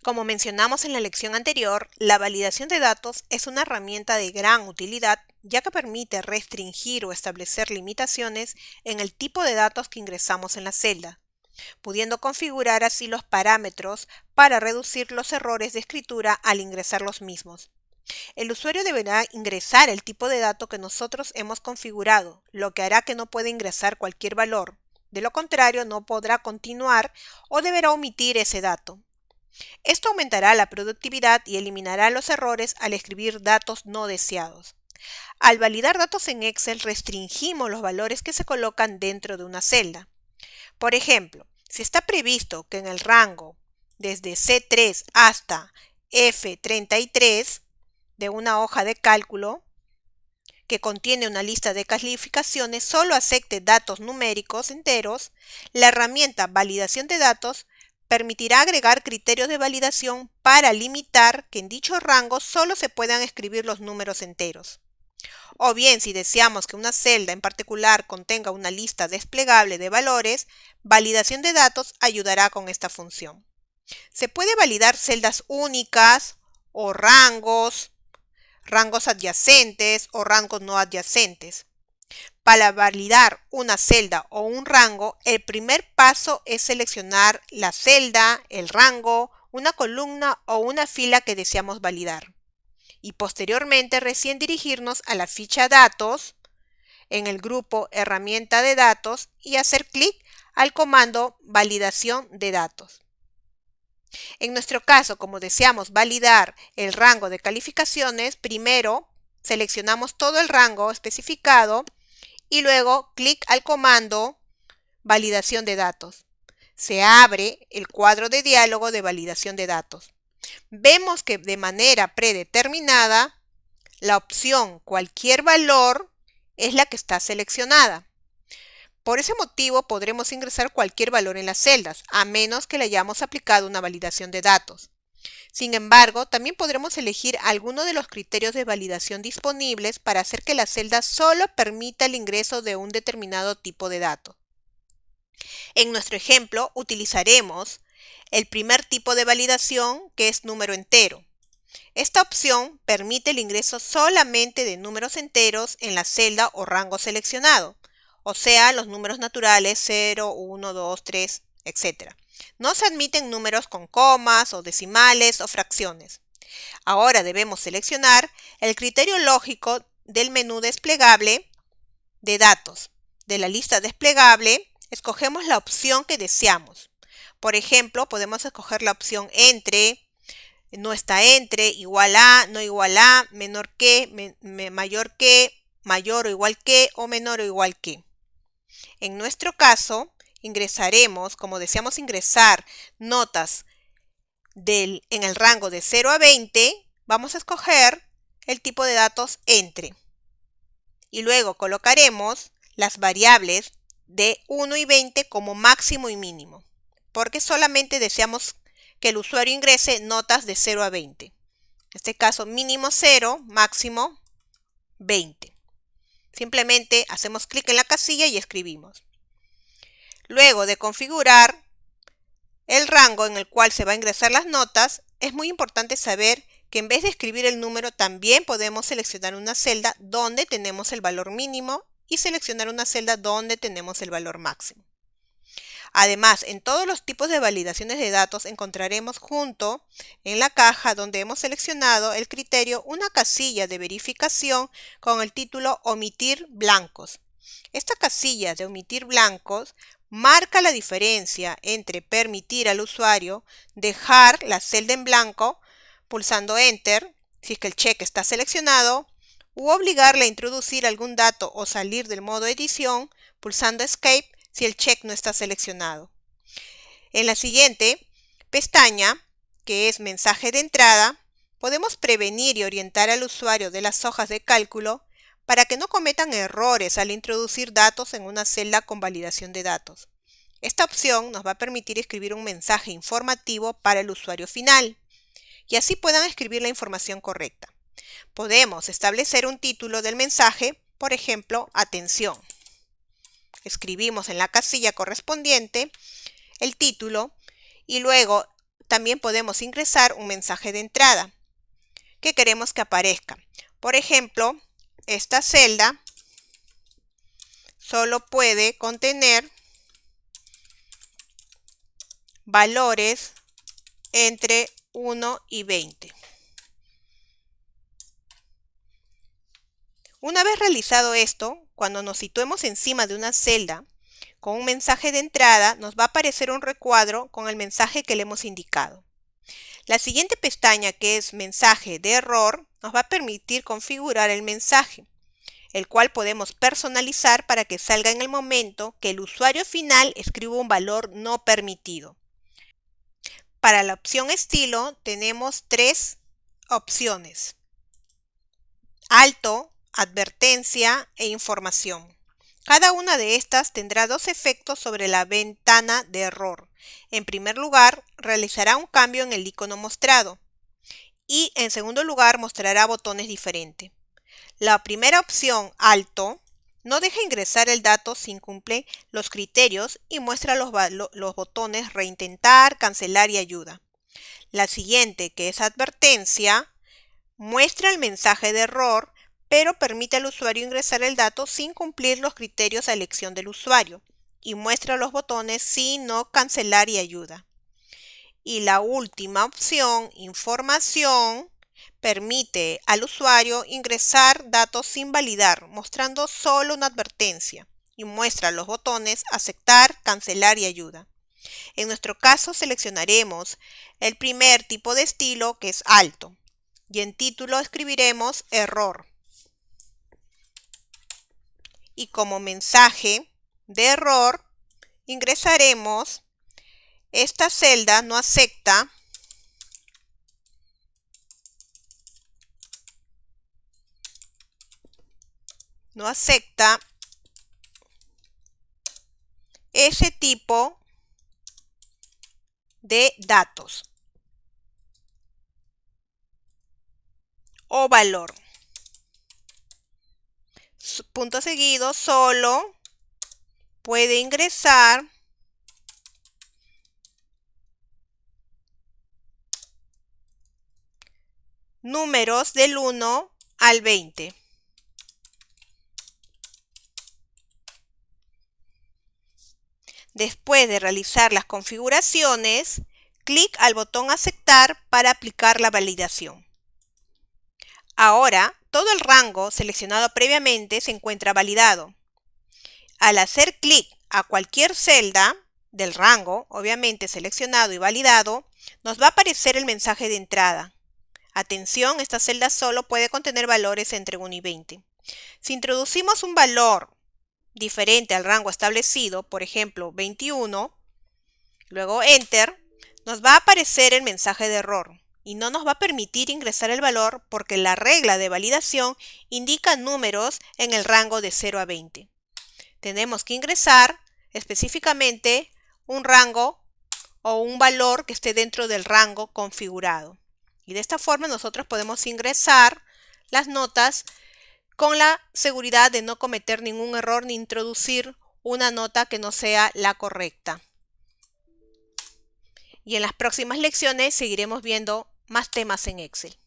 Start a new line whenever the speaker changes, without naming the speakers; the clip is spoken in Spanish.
Como mencionamos en la lección anterior, la validación de datos es una herramienta de gran utilidad ya que permite restringir o establecer limitaciones en el tipo de datos que ingresamos en la celda, pudiendo configurar así los parámetros para reducir los errores de escritura al ingresar los mismos. El usuario deberá ingresar el tipo de dato que nosotros hemos configurado, lo que hará que no pueda ingresar cualquier valor. De lo contrario, no podrá continuar o deberá omitir ese dato. Esto aumentará la productividad y eliminará los errores al escribir datos no deseados. Al validar datos en Excel, restringimos los valores que se colocan dentro de una celda. Por ejemplo, si está previsto que en el rango desde C3 hasta F33 de una hoja de cálculo que contiene una lista de calificaciones solo acepte datos numéricos enteros, la herramienta validación de datos permitirá agregar criterios de validación para limitar que en dicho rango solo se puedan escribir los números enteros. O bien, si deseamos que una celda en particular contenga una lista desplegable de valores, validación de datos ayudará con esta función. Se puede validar celdas únicas o rangos adyacentes o rangos no adyacentes. Para validar una celda o un rango, el primer paso es seleccionar la celda, el rango, una columna o una fila que deseamos validar. Y posteriormente recién dirigirnos a la ficha Datos en el grupo Herramienta de datos y hacer clic al comando Validación de datos. En nuestro caso, como deseamos validar el rango de calificaciones, primero seleccionamos todo el rango especificado y luego clic al comando Validación de datos. Se abre el cuadro de diálogo de validación de datos. Vemos que de manera predeterminada, la opción cualquier valor es la que está seleccionada. Por ese motivo podremos ingresar cualquier valor en las celdas, a menos que le hayamos aplicado una validación de datos. Sin embargo, también podremos elegir alguno de los criterios de validación disponibles para hacer que la celda solo permita el ingreso de un determinado tipo de datos. En nuestro ejemplo, utilizaremos el primer tipo de validación, que es número entero. Esta opción permite el ingreso solamente de números enteros en la celda o rango seleccionado, o sea, los números naturales 0, 1, 2, 3, etc. No se admiten números con comas o decimales o fracciones. Ahora debemos seleccionar el criterio lógico del menú desplegable de datos. De la lista desplegable, escogemos la opción que deseamos. Por ejemplo, podemos escoger la opción entre, no está entre, igual a, no igual a, menor que, mayor que, mayor o igual que o menor o igual que. En nuestro caso, ingresaremos, como deseamos ingresar notas en el rango de 0 a 20, vamos a escoger el tipo de datos entre. Y luego colocaremos las variables de 1 y 20 como máximo y mínimo, porque solamente deseamos que el usuario ingrese notas de 0 a 20. En este caso, mínimo 0, máximo 20. Simplemente hacemos clic en la casilla y escribimos. Luego de configurar el rango en el cual se va a ingresar las notas, es muy importante saber que en vez de escribir el número, también podemos seleccionar una celda donde tenemos el valor mínimo y seleccionar una celda donde tenemos el valor máximo. Además, en todos los tipos de validaciones de datos encontraremos junto en la caja donde hemos seleccionado el criterio una casilla de verificación con el título Omitir blancos. Esta casilla de omitir blancos marca la diferencia entre permitir al usuario dejar la celda en blanco pulsando Enter, si es que el check está seleccionado, u obligarle a introducir algún dato o salir del modo edición pulsando Escape si el check no está seleccionado. En la siguiente pestaña, que es mensaje de entrada, podemos prevenir y orientar al usuario de las hojas de cálculo para que no cometan errores al introducir datos en una celda con validación de datos. Esta opción nos va a permitir escribir un mensaje informativo para el usuario final y así puedan escribir la información correcta. Podemos establecer un título del mensaje, por ejemplo, atención. Escribimos en la casilla correspondiente el título y luego también podemos ingresar un mensaje de entrada que queremos que aparezca. Por ejemplo, esta celda solo puede contener valores entre 1 y 20. Una vez realizado esto, cuando nos situemos encima de una celda con un mensaje de entrada, nos va a aparecer un recuadro con el mensaje que le hemos indicado. La siguiente pestaña, que es mensaje de error, nos va a permitir configurar el mensaje, el cual podemos personalizar para que salga en el momento que el usuario final escriba un valor no permitido. Para la opción estilo tenemos 3 opciones: alto, advertencia e información. Cada una de estas tendrá 2 efectos sobre la ventana de error. En primer lugar, realizará un cambio en el icono mostrado y en segundo lugar mostrará botones diferentes. La primera opción, alto, no deja ingresar el dato si incumple los criterios y muestra los botones reintentar, cancelar y ayuda. La siguiente, que es advertencia, muestra el mensaje de error, pero permite al usuario ingresar el dato sin cumplir los criterios a elección del usuario y muestra los botones sí, no, cancelar y ayuda. Y la última opción, información, permite al usuario ingresar datos sin validar, mostrando solo una advertencia y muestra los botones aceptar, cancelar y ayuda. En nuestro caso seleccionaremos el primer tipo de estilo, que es alto, y en título escribiremos error. Y como mensaje de error ingresaremos: esta celda no acepta ese tipo de datos o valor. Punto seguido, solo puede ingresar números del 1 al 20. Después de realizar las configuraciones, clic al botón aceptar para aplicar la validación. Ahora, todo el rango seleccionado previamente se encuentra validado. Al hacer clic a cualquier celda del rango, obviamente seleccionado y validado, nos va a aparecer el mensaje de entrada. Atención, esta celda solo puede contener valores entre 1 y 20. Si introducimos un valor diferente al rango establecido, por ejemplo 21, luego Enter, nos va a aparecer el mensaje de error y no nos va a permitir ingresar el valor porque la regla de validación indica números en el rango de 0 a 20. Tenemos que ingresar específicamente un rango o un valor que esté dentro del rango configurado. Y de esta forma nosotros podemos ingresar las notas con la seguridad de no cometer ningún error ni introducir una nota que no sea la correcta. Y en las próximas lecciones seguiremos viendo más temas en Excel.